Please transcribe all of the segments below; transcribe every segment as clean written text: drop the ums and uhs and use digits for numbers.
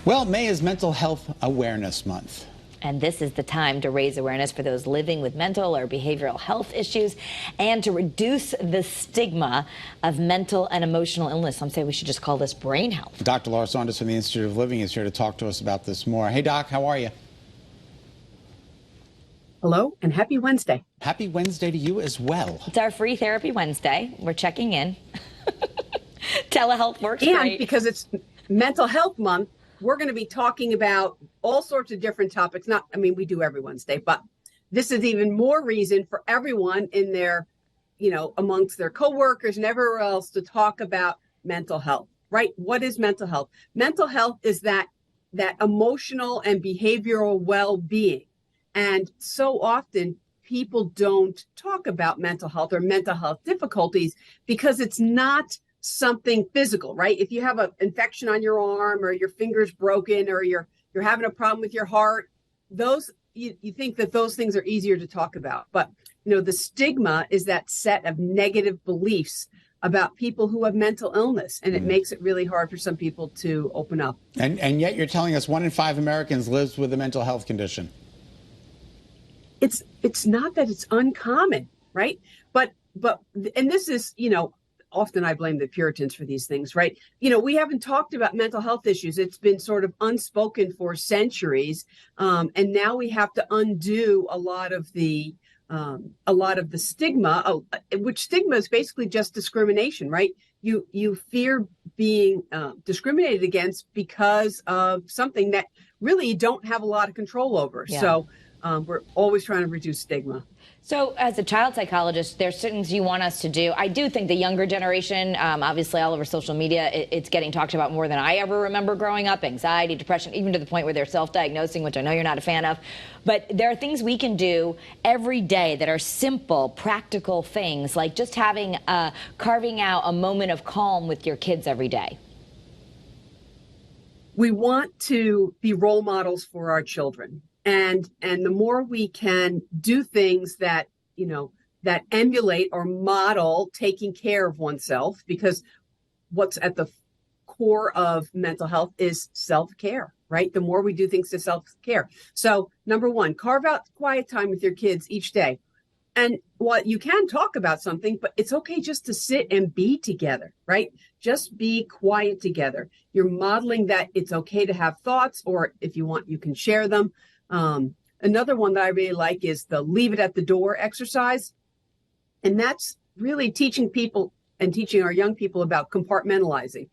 Well, May is Mental Health Awareness Month. And this is the time to raise awareness for those living with mental or behavioral health issues and to reduce the stigma of mental and emotional illness. Some say we should just call this brain health. Dr. Laura Saunders from the Institute of Living is here to talk to us about this more. Hey, Doc, how are you? Hello, and happy Wednesday. Happy Wednesday to you as well. It's our free therapy Wednesday. We're checking in. Telehealth works and great. Because it's Mental Health Month, we're going to be talking about all sorts of different topics. We do every Wednesday, but this is even more reason for everyone in their, amongst their coworkers and everywhere else to talk about mental health, right? What is mental health? Mental health is that emotional and behavioral well-being. And so often people don't talk about mental health or mental health difficulties because it's not something physical, right? If you have an infection on your arm or your finger's broken or you're having a problem with your heart, you think that those things are easier to talk about. But, the stigma is that set of negative beliefs about people who have mental illness, and it makes it really hard for some people to open up. And yet you're telling us 1 in 5 Americans lives with a mental health condition. It's not that it's uncommon, right? But and this is, often I blame the Puritans for these things, right? We haven't talked about mental health issues. It's been sort of unspoken for centuries. And now we have to undo a lot of the stigma, which stigma is basically just discrimination, right? You fear being discriminated against because of something that really you don't have a lot of control over. Yeah. So we're always trying to reduce stigma. So as a child psychologist, there's things you want us to do. I do think the younger generation, obviously all over social media, it's getting talked about more than I ever remember growing up. Anxiety, depression, even to the point where they're self-diagnosing, which I know you're not a fan of. But there are things we can do every day that are simple, practical things, like just carving out a moment of calm with your kids every day. We want to be role models for our children. And the more we can do things that, that emulate or model taking care of oneself, because what's at the core of mental health is self-care, right? The more we do things to self-care. So number one, carve out quiet time with your kids each day. And while you can talk about something, but it's okay just to sit and be together, right? Just be quiet together. You're modeling that it's okay to have thoughts, or if you want, you can share them. Another one that I really like is the leave it at the door exercise. And that's really teaching people and teaching our young people about compartmentalizing.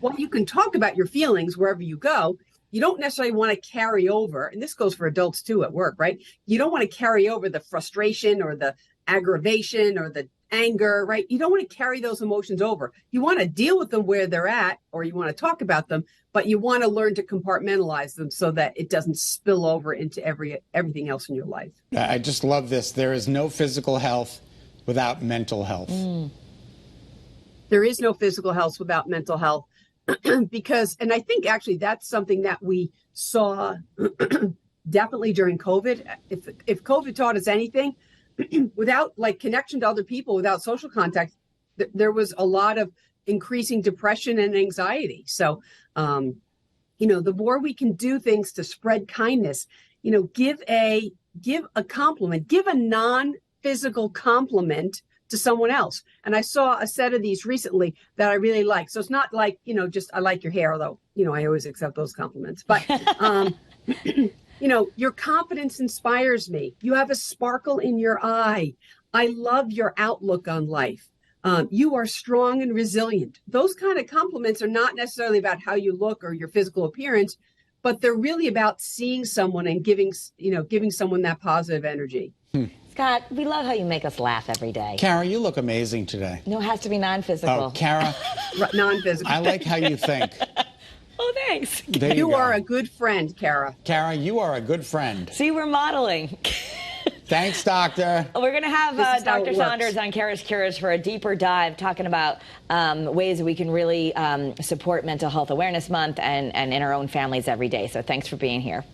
While you can talk about your feelings wherever you go, you don't necessarily want to carry over, and this goes for adults too at work, right? You don't want to carry over the frustration or the aggravation or the anger, right? You don't want to carry those emotions over. You want to deal with them where they're at, or you want to talk about them, but you want to learn to compartmentalize them so that it doesn't spill over into everything else in your life. I just love this. There is no physical health without mental health. There is no physical health without mental health because, and I think actually that's something that we saw definitely during COVID. If COVID taught us anything, without connection to other people, without social contact, there was a lot of increasing depression and anxiety. So, the more we can do things to spread kindness, give a compliment, give a non-physical compliment to someone else. And I saw a set of these recently that I really like. So it's not like, just I like your hair, although, I always accept those compliments. But your confidence inspires me. You have a sparkle in your eye. I love your outlook on life. You are strong and resilient. Those kind of compliments are not necessarily about how you look or your physical appearance, but they're really about seeing someone and giving someone that positive energy. Scott, we love how you make us laugh every day. Kara, you look amazing today. No, it has to be non-physical. Oh, Kara. Non-physical. I like how you think. Oh, thanks. You are a good friend, Kara. Kara, you are a good friend. See, we're modeling. Thanks, Doctor. We're going to have Dr. Saunders on Kara's Cures for a deeper dive, talking about ways we can really support Mental Health Awareness Month and in our own families every day. So thanks for being here.